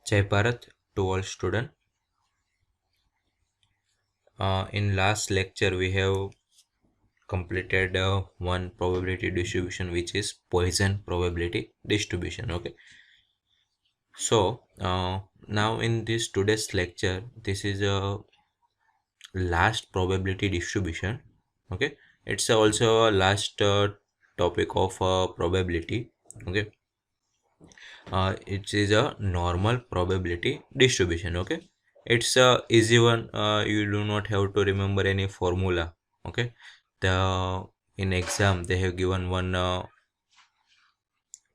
Jai Bharat to all students. In last lecture, we have completed one probability distribution, which is Poisson probability distribution. Okay, so now in this today's lecture, this is a last probability distribution. Okay, it's also a last topic of probability. Okay, it is a normal probability distribution. Okay, it's a easy one. You do not have to remember any formula. Okay, the in exam they have given one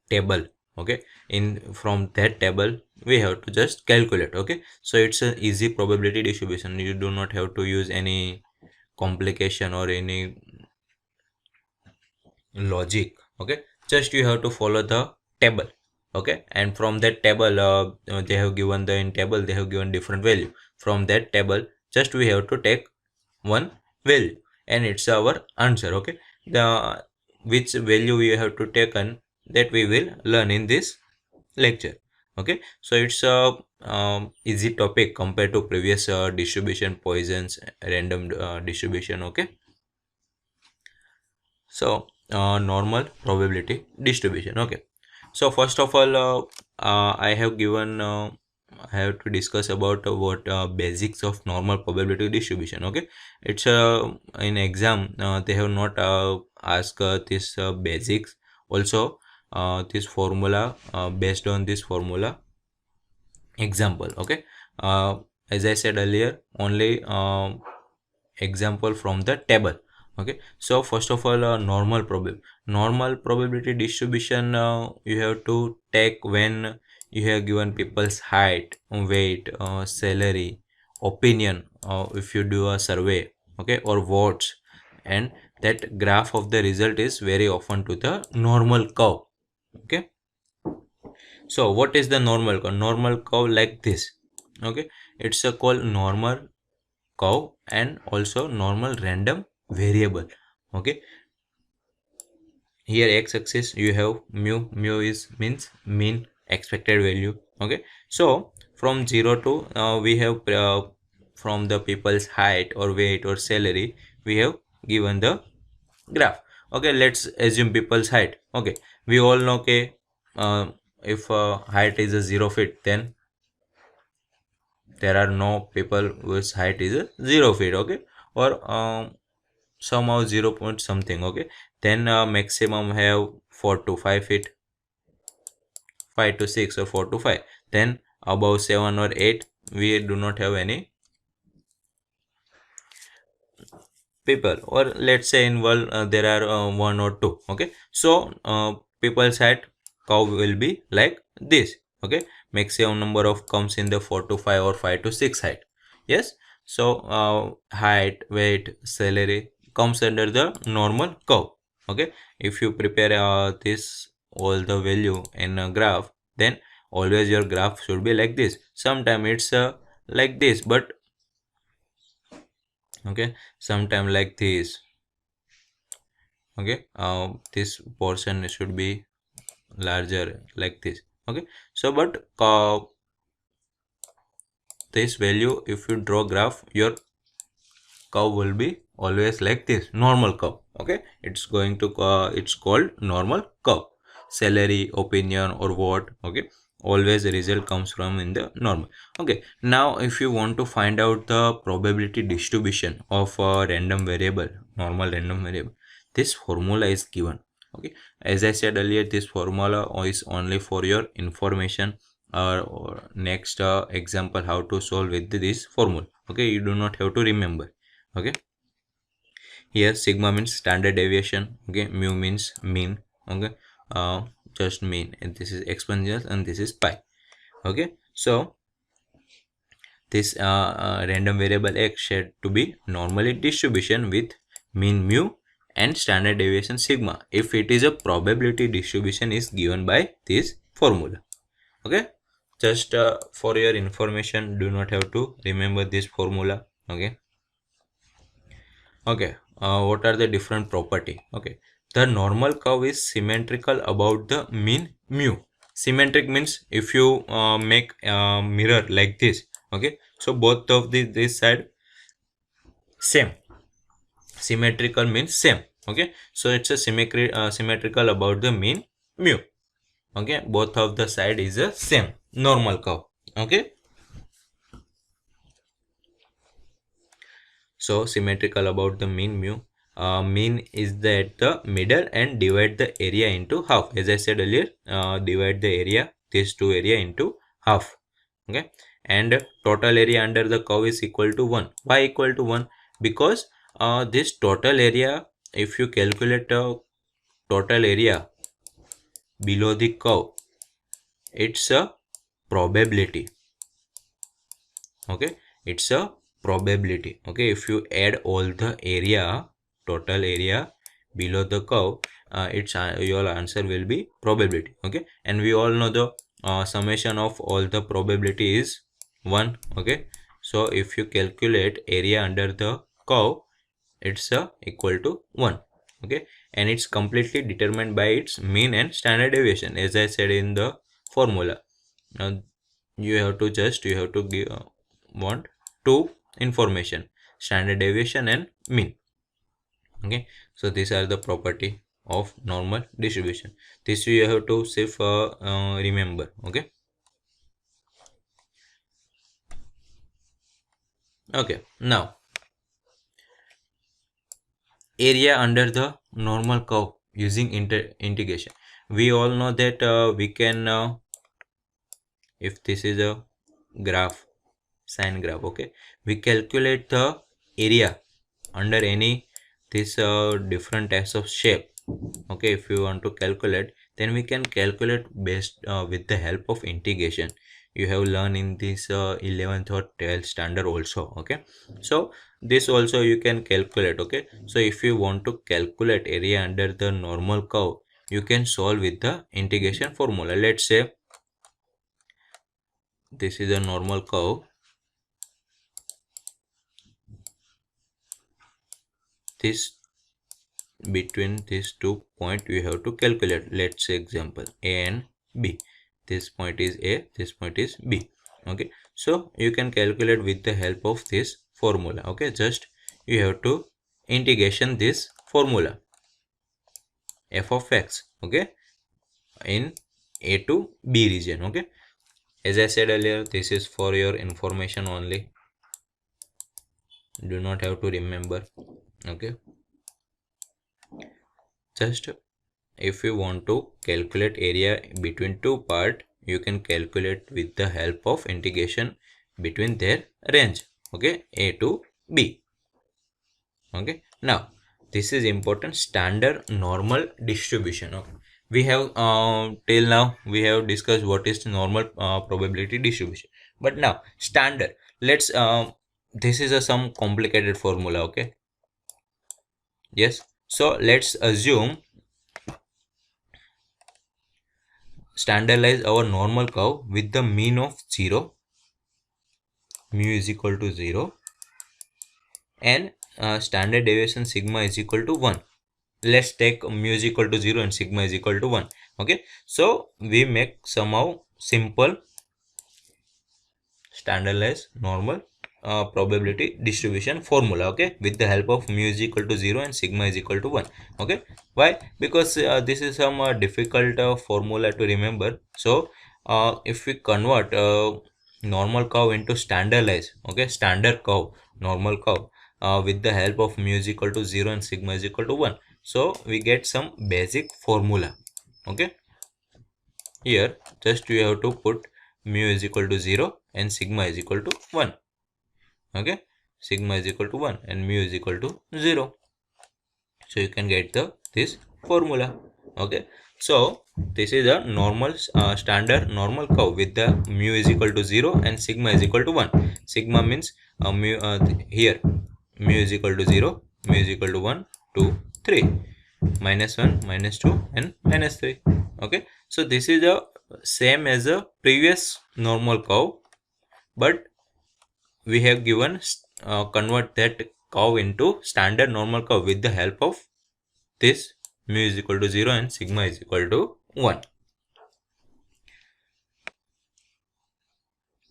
table. Okay, in from that table we have to just calculate. Okay, so it's an easy probability distribution. You do not have to use any complication or any logic. Okay, just you have to follow the table. Okay, and from that table they have given the in table they have given different value. From that table just we have to take one value and it's our answer. Okay, the which value we have to taken, that we will learn in this lecture. Okay, so it's a easy topic compared to previous distribution, Poisson's random distribution. Okay, so normal probability distribution. Okay, so first of all I have given I have to discuss about what basics of normal probability distribution. Okay, it's in exam they have not asked this basics. Also this formula, based on this formula example. Okay, as I said earlier, only example from the table. Okay, so first of all normal probability distribution you have to take when you have given people's height, weight, salary, opinion, if you do a survey. Okay, or votes, and that graph of the result is very often to the normal curve. Okay, so what is the normal curve? Normal curve like this. Okay, it's a called normal curve and also normal random variable. Okay, here x-axis you have mu is means mean expected value. Okay, so from 0 to we have from the people's height or weight or salary we have given the graph. Okay, let's assume people's height. Okay, we all know, okay, if height is a 0 feet, then there are no people whose height is a 0 feet. Okay, or somehow 0 point something. Okay, then maximum have 4 to 5 feet, 5 to 6 or 4 to 5. Then above 7 or 8 we do not have any people, or let's say in world there are 1 or 2. Okay, so people's height curve will be like this. Okay, maximum number of comes in the 4 to 5 or 5 to 6 height. Yes, so height, weight, salary comes under the normal curve. Okay, if you prepare this all the value in a graph, then always your graph should be like this. Sometime it's like this, but okay, sometime like this. Okay, this portion should be larger like this. Okay, so but this value, if you draw graph, your curve will be always like this, normal curve. Okay, it's going to it's called normal curve. Salary, opinion, or what. Okay, always the result comes from in the normal. Okay, now if you want to find out the probability distribution of a random variable, normal random variable, this formula is given. Okay, as I said earlier, this formula is only for your information, or next example how to solve with this formula. Okay, you do not have to remember. Okay, here sigma means standard deviation. Okay, mu means mean. Okay, just mean, and this is exponential and this is pi. Okay, so this random variable x said to be normally distribution with mean mu and standard deviation sigma if it is a probability distribution is given by this formula. Okay, just for your information, do not have to remember this formula. Okay, okay, what are the different property? Okay, the normal curve is symmetrical about the mean mu. Symmetric means if you make a mirror like this, okay, so both of this side same. Symmetrical means same, okay, so it's a symmetrical about the mean mu, okay, both of the side is a same normal curve, okay. So symmetrical about the mean mu. Mean is at the middle and divide the area into half. As I said earlier, divide the area, these two area into half. Okay, and total area under the curve is equal to 1. Why equal to 1? Because this total area, if you calculate total area below the curve, it's a probability. Okay, it's a probability. Okay, if you add all the area, total area below the curve, it's your answer will be probability. Okay, and we all know the summation of all the probability is 1. Okay, so if you calculate area under the curve, it's equal to 1. Okay, and it's completely determined by its mean and standard deviation, as I said in the formula. Now you have to give want two information, standard deviation and mean. Okay, so these are the property of normal distribution. This you have to remember. Okay. Okay, now area under the normal curve using integration. We all know that we can if this is a graph, sine graph, okay, we calculate the area under any this different types of shape. Okay, if you want to calculate, then we can calculate based with the help of integration. You have learned in this 11th or 12th standard also. Okay, so this also you can calculate. Okay, so if you want to calculate area under the normal curve, you can solve with the integration formula. Let's say this is a normal curve. This between these 2 points we have to calculate. Let's say example A and B. This point is A, this point is B. Okay, so you can calculate with the help of this formula. Okay, just you have to integration this formula f of x, okay, in A to B region. Okay, as I said earlier, this is for your information only, do not have to remember. Okay, just if you want to calculate area between two parts, you can calculate with the help of integration between their range. Okay, A to B. Okay, now this is important, standard normal distribution. Okay, we have till now we have discussed what is normal probability distribution, but now standard. Let's this is some complicated formula. Okay, yes, so let's assume standardize our normal curve with the mean of 0, mu is equal to 0, and standard deviation sigma is equal to 1. Let's take mu is equal to 0 and sigma is equal to 1. Okay, so we make somehow simple standardized normal probability distribution formula. Okay, with the help of mu is equal to 0 and sigma is equal to 1. Okay, why? Because this is some difficult formula to remember. So if we convert normal curve into standardized, okay, standard curve, normal curve with the help of mu is equal to 0 and sigma is equal to 1, so we get some basic formula. Okay, here just you have to put mu is equal to 0 and sigma is equal to 1. Okay, sigma is equal to 1 and mu is equal to 0, so you can get this formula. Okay, so this is a normal standard normal curve with the mu is equal to 0 and sigma is equal to 1. Sigma means here mu is equal to 0, mu is equal to 1, 2, 3, minus 1, minus 2 and minus 3. Okay, so this is the same as a previous normal curve, but we have given convert that curve into standard normal curve with the help of this mu is equal to 0 and sigma is equal to 1.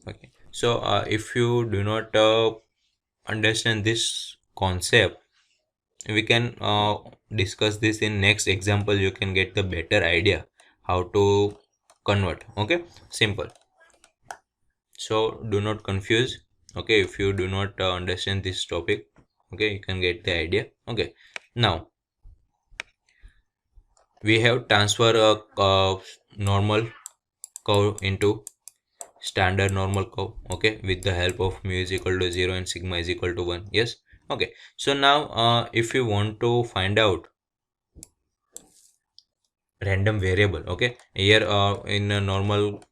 Okay, so if you do not understand this concept, we can discuss this in next example. You can get the better idea how to convert. Okay, simple. So do not confuse. Okay, if you do not understand this topic, okay, you can get the idea. Okay, now we have transfer a normal curve into standard normal curve, okay, with the help of mu is equal to 0 and sigma is equal to 1. Yes, okay. So now if you want to find out random variable, okay, here in a normal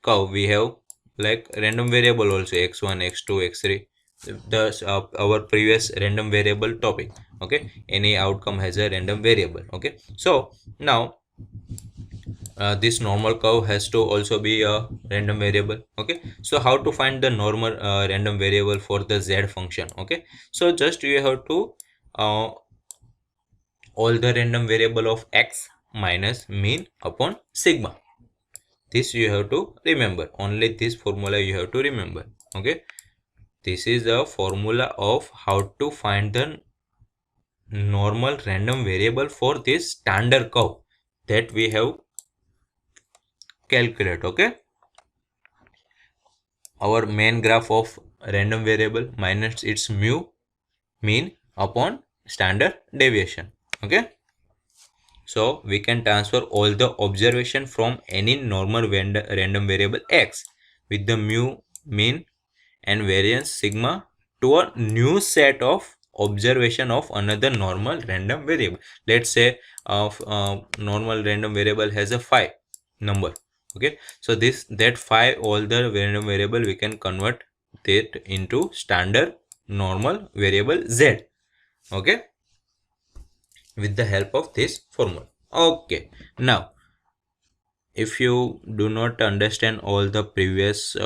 curve we have like random variable also, x1, x2, x3, the our previous random variable topic. Okay, any outcome has a random variable. Okay, so now this normal curve has to also be a random variable. Okay, so how to find the normal random variable for the z function? Okay, so just you have to uh, all the random variable of x minus mean upon sigma. This you have to remember, only this formula you have to remember. Okay, this is a formula of how to find the normal random variable for this standard curve that we have calculate. Okay, our main graph of random variable minus its mu mean upon standard deviation. Okay, so we can transfer all the observation from any normal random variable x with the mu mean and variance sigma to a new set of observation of another normal random variable. Let's say normal random variable has a 5 number. Okay, so that 5 all the random variable we can convert that into standard normal variable z. Okay, with the help of this formula. Okay, now if you do not understand all the previous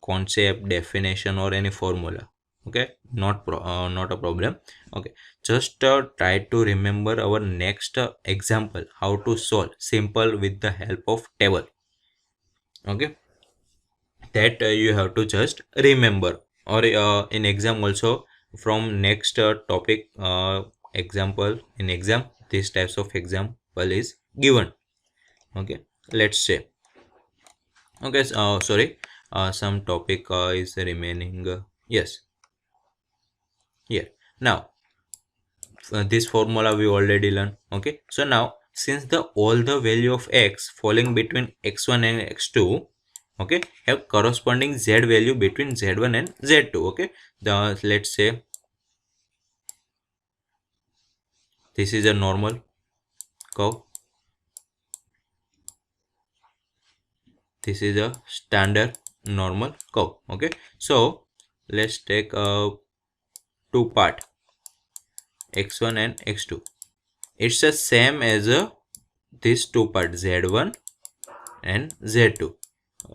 concept, definition or any formula, okay, not a problem. Okay, just try to remember our next example how to solve simple with the help of table. Okay, that you have to just remember, or in exam also from next topic example in exam these types of example is given. Okay, let's say, okay, sorry, some topic is remaining. Yes, here now this formula we already learned. Okay, so now since the all the value of x falling between x1 and x2, okay, have corresponding z value between z1 and z2. Okay, the let's say this is a normal curve, this is a standard normal curve. Okay, so let's take a two part, x1 and x2. It's the same as a this two part z1 and z2.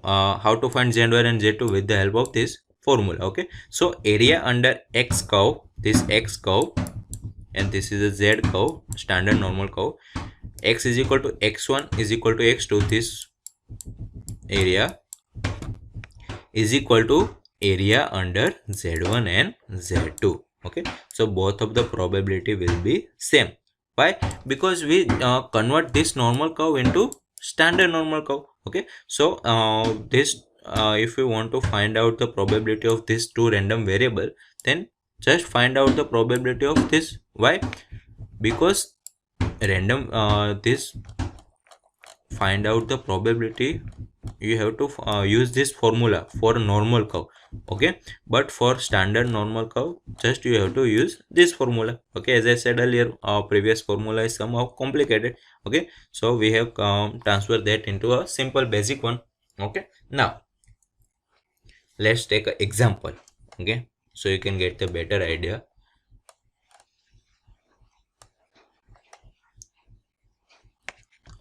How to find z1 and z2 with the help of this formula. Okay, so area under x curve, this x curve, and this is a z curve, standard normal curve. X is equal to x1 is equal to x2. This area is equal to area under z1 and z2. Okay, so both of the probability will be same. Why? Because we convert this normal curve into standard normal curve. Okay, so this if we want to find out the probability of these two random variable, then just find out the probability of this. Why? Because random this find out the probability, you have to use this formula for normal curve. Okay, but for standard normal curve just you have to use this formula. Okay, as I said earlier, our previous formula is somehow complicated. Okay, so we have transferred that into a simple basic one. Okay, now let's take an example. Okay, so you can get the better idea.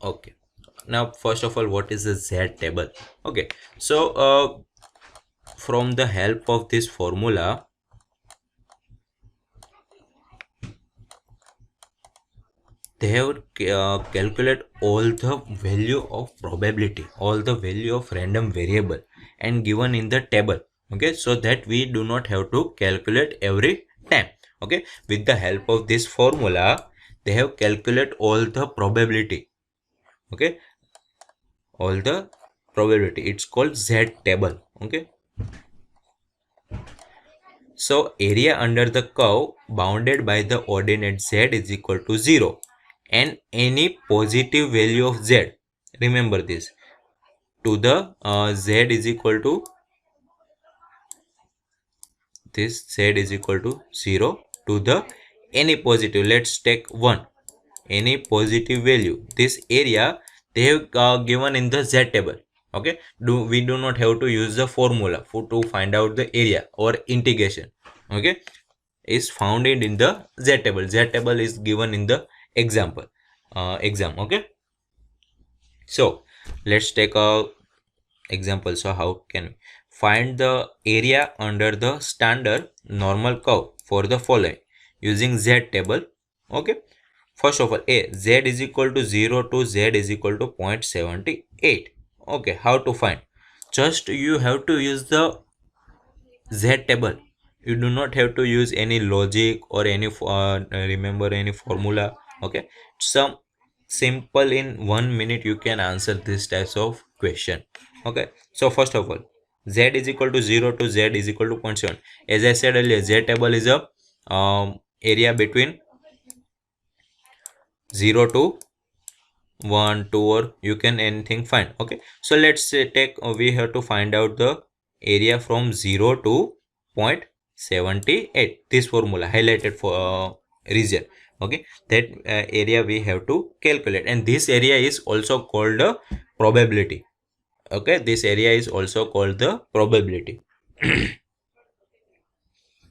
Okay, now first of all, what is the z table? Okay, so from the help of this formula, they have calculate all the value of probability, all the value of random variable and given in the table. Okay, so that we do not have to calculate every time. Okay, with the help of this formula, they have calculate all the probability. Okay, all the probability. It's called Z table. Okay. So area under the curve bounded by the ordinate z is equal to 0 and any positive value of z, remember this, to the z is equal to this, z is equal to 0 to the any positive, let's take 1, any positive value. This area they have given in the z table. Okay, we do not have to use the formula to find out the area or integration. Okay, is found in the z table. Z table is given in the example exam. Okay, so let's take a example. So how can we find the area under the standard normal curve for the following using z table? Okay, first of all, z is equal to 0 to z is equal to 0.78. Okay, how to find? Just you have to use the z table. You do not have to use any logic or any remember any formula. Okay, some simple, in 1 minute you can answer this types of question. Okay, so first of all, z is equal to 0 to z is equal to 0.7. As I said earlier, z table is a area between 0 to 1, 2, or you can anything find. Okay, so let's say we have to find out the area from 0 to 0.78. This formula highlighted for region. Okay, that area we have to calculate, and this area is also called the probability. Okay, this area is also called the probability.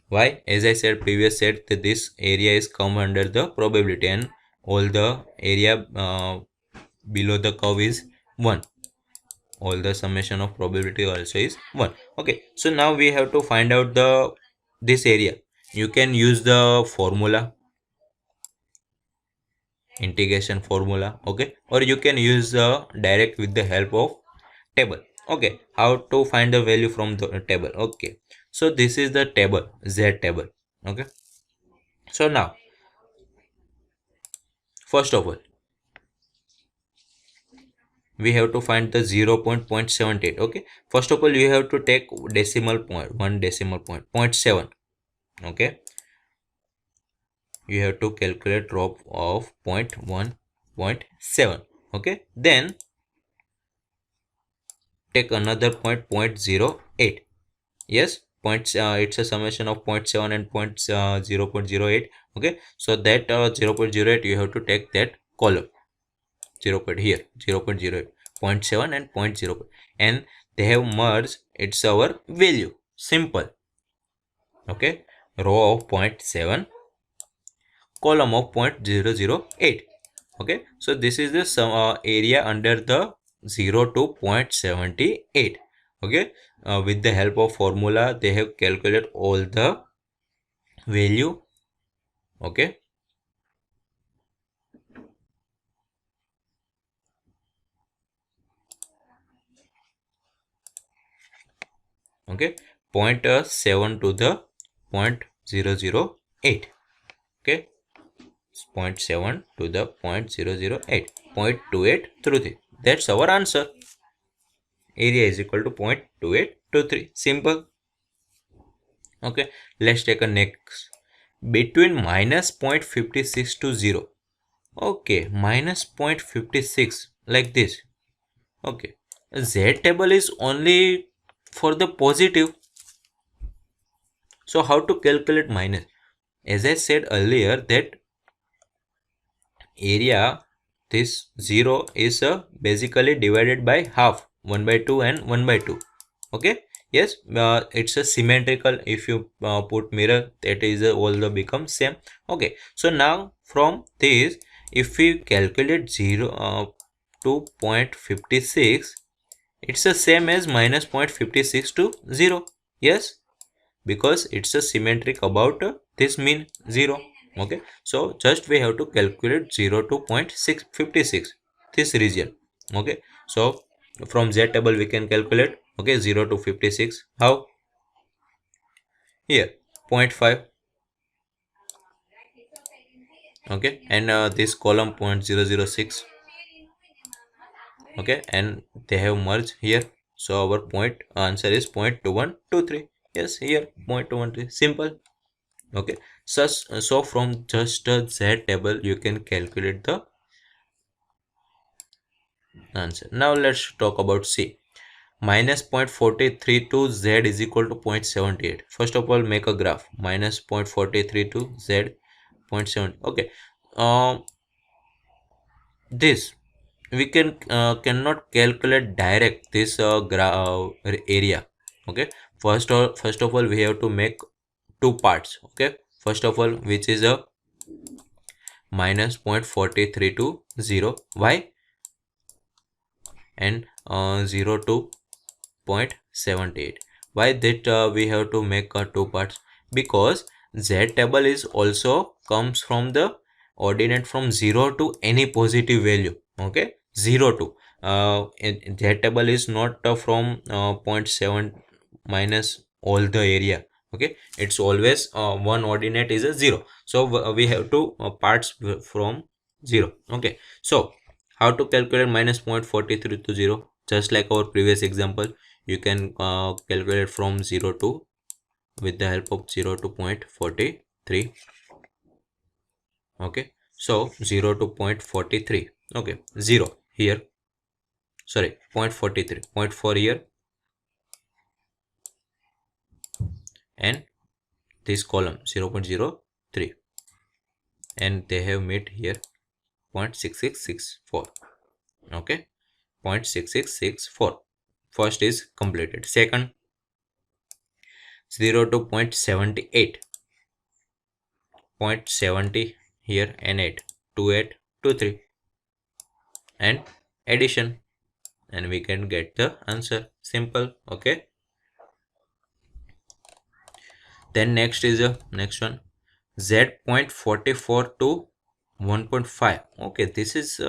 Why? As I said said that this area is come under the probability, and all the area below the curve is 1. All the summation of probability also is 1. Okay, so now we have to find out the this area. You can use the formula, integration formula. Okay, or you can use direct with the help of table. Okay, how to find the value from the table? Okay, so this is the table, z table. Okay, so now first of all, we have to find the 0.78. Okay, first of all, you have to take decimal point, one decimal point, 0.7. Okay, you have to calculate drop of 0.1, 0.7. Okay, then take another point, 0.08. Yes, it's a summation of 0.7 and 0.08. Okay, so that 0.08 you have to take that column, 0. Here 0.08, 0.7 and 0.0, and they have merged. It's our value, simple. Okay, row of 0.7, column of 0.008. Okay, so this is the area under the 0 to 0.78. Okay, with the help of formula they have calculated all the value. Okay, okay, 0.7 to the 0.008. Okay, 0.7 to the 0.008, 0.28 through 3. That's our answer. Area is equal to 0.2823. Simple. Okay, let's take a next. Between minus 0.56 to 0. Okay, minus 0.56 like this. Okay, z table is only for the positive. So how to calculate minus? As I said earlier that area, this 0 is basically divided by half, 1 by 2 and 1 by 2. Okay, yes, it's a symmetrical. If you put mirror, that is all the become same. Okay, so now from this, if we calculate 0 to 0.56, it's the same as minus 0.56 to 0. Yes, because it's a symmetric about this mean 0. Okay, so just we have to calculate 0 to 0.656, this region. Okay, so from Z table we can calculate, okay, 0 to 56. How? Here, 0.5. Okay, and this column 0.006. Okay, and they have merged here, so our point answer is 0.2123. Yes, here 0.2123, simple. Okay, so from just a Z table you can calculate the answer. Now let's talk about C. Minus 0.43 to Z is equal to 0.78. First of all, make a graph. Minus 0.43 to Z 0.7. Okay, this we cannot calculate direct this area. Okay, first of all we have to make two parts. Okay, first of all, which is a minus 0.43 to 0. Why? And 0 to 0.78. Why that we have to make two parts? Because Z table is also comes from the ordinate from 0 to any positive value. Okay, 0 to Z table is not from 0.7 minus all the area. Okay, it's always one ordinate is a 0, so we have to parts from 0. Okay, so how to calculate minus 0.43 to 0? Just like our previous example, you can calculate from 0 to, with the help of 0 to 0.43. Okay, so 0 to 0.43. Okay, 0 here, sorry, 0.43, 0.4 here, and this column 0.03, and they have made here 0.6664. Okay, 0.6664. First is completed. Second, 0 to 0.78, 0.70 here, and 8, 2823, and addition, and we can get the answer. Simple. Okay, then next is the next one, Z 0.44 to 1.5. okay, this is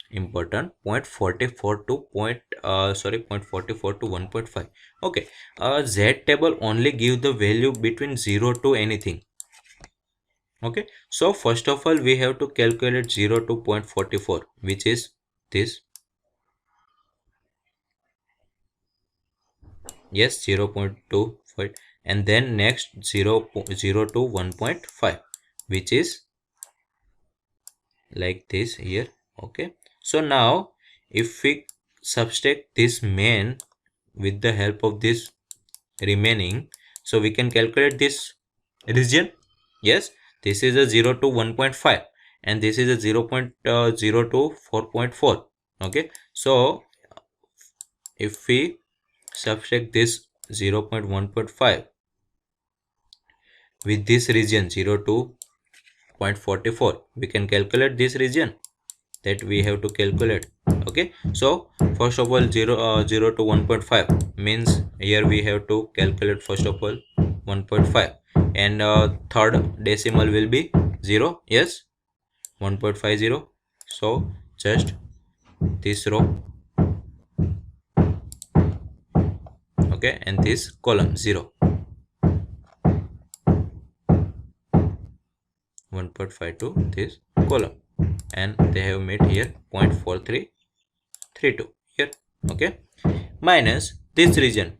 important. 0.44 to 0.44 to 1.5. okay, Z table only give the value between 0 to anything. Okay, so first of all we have to calculate 0 to 0.44, which is this. Yes, 0.25, and then next 0 to 1.5, which is like this here. Okay, so now if we subtract this main with the help of this remaining, so we can calculate this region. Yes, this is a 0 to 1.5, and this is a 0.0 to 4.4. okay, so if we subtract this 0.1.5 with this region 0 to 0.44, we can calculate this region that we have to calculate. Okay, so first of all 0 to 1.5 means here we have to calculate first of all 1.5, and third decimal will be 0. Yes, 1.50. so just this row, okay, and this column 0, 1.5 to this column, and they have made here 0.4332 here. Okay, minus this region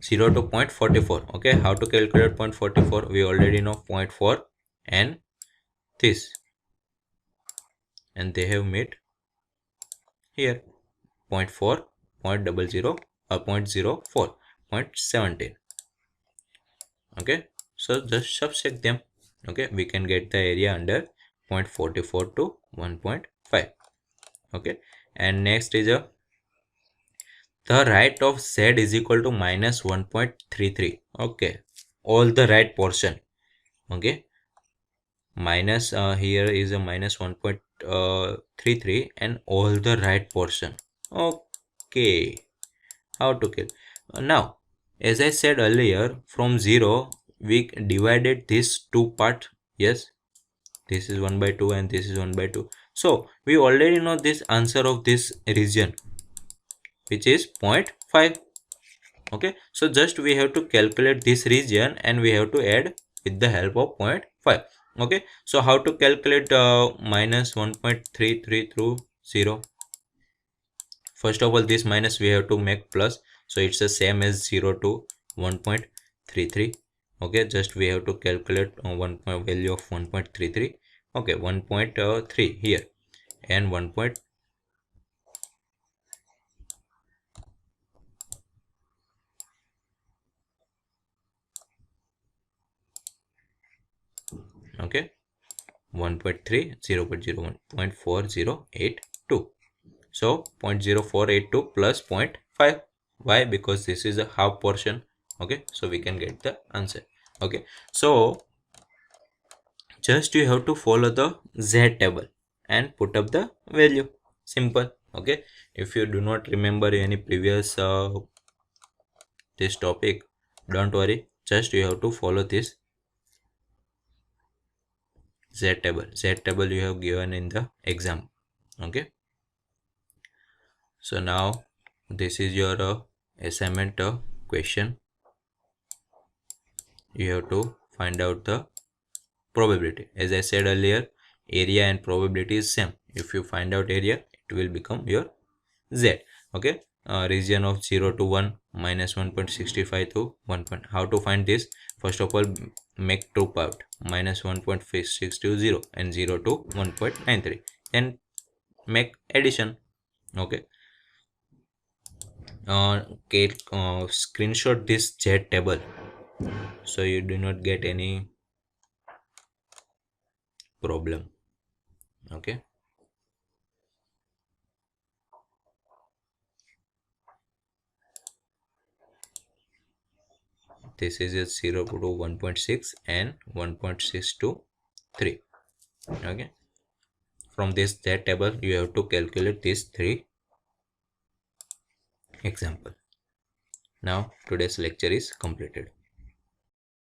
0 to 0.44. okay, how to calculate 0.44? we already know 0.4 and this, and they have made here 0.4, 0.00 or 0.04, 0.17. okay, so just subtract them. okay, we can get the area under 0.44 to 1.5. okay, and next is a the right of Z is equal to minus 1.33. okay, all the right portion. okay, minus here is a minus 1.33 and all the right portion. okay, how to kill now? As I said earlier, from 0 we divided this two part. Yes, this is 1 by 2 and this is 1 by 2. So we already know this answer of this region, which is 0.5. Okay, so just we have to calculate this region and we have to add with the help of 0.5. Okay, so how to calculate minus 1.33 through 0? First of all, this minus we have to make plus, so it's the same as 0 to 1.33. okay, just we have to calculate value of 1.33. okay, 1.3 here and 1. okay, 1.3, 0.01.4082. so 0.0482 plus 0.5. why? Because this is a half portion. okay, so we can get the answer. okay, so just you have to follow the Z table and put up the value. Simple. okay, if you do not remember any previous this topic, don't worry, just you have to follow this Z table you have given in the exam. okay, so now this is your assignment question. You have to find out the probability. As I said earlier, area and probability is same. If you find out area, it will become your Z. okay, region of 0 to 1 minus 1.65 to 1. How to find this? First of all, make two part, minus 1.6 to 0 and 0 to 1.93, then make addition. okay, screenshot this Z table so you do not get any problem. okay, this is a 0 to 1.6 and 1.6 to 3. okay, from this Z table you have to calculate these three example. Now today's lecture is completed.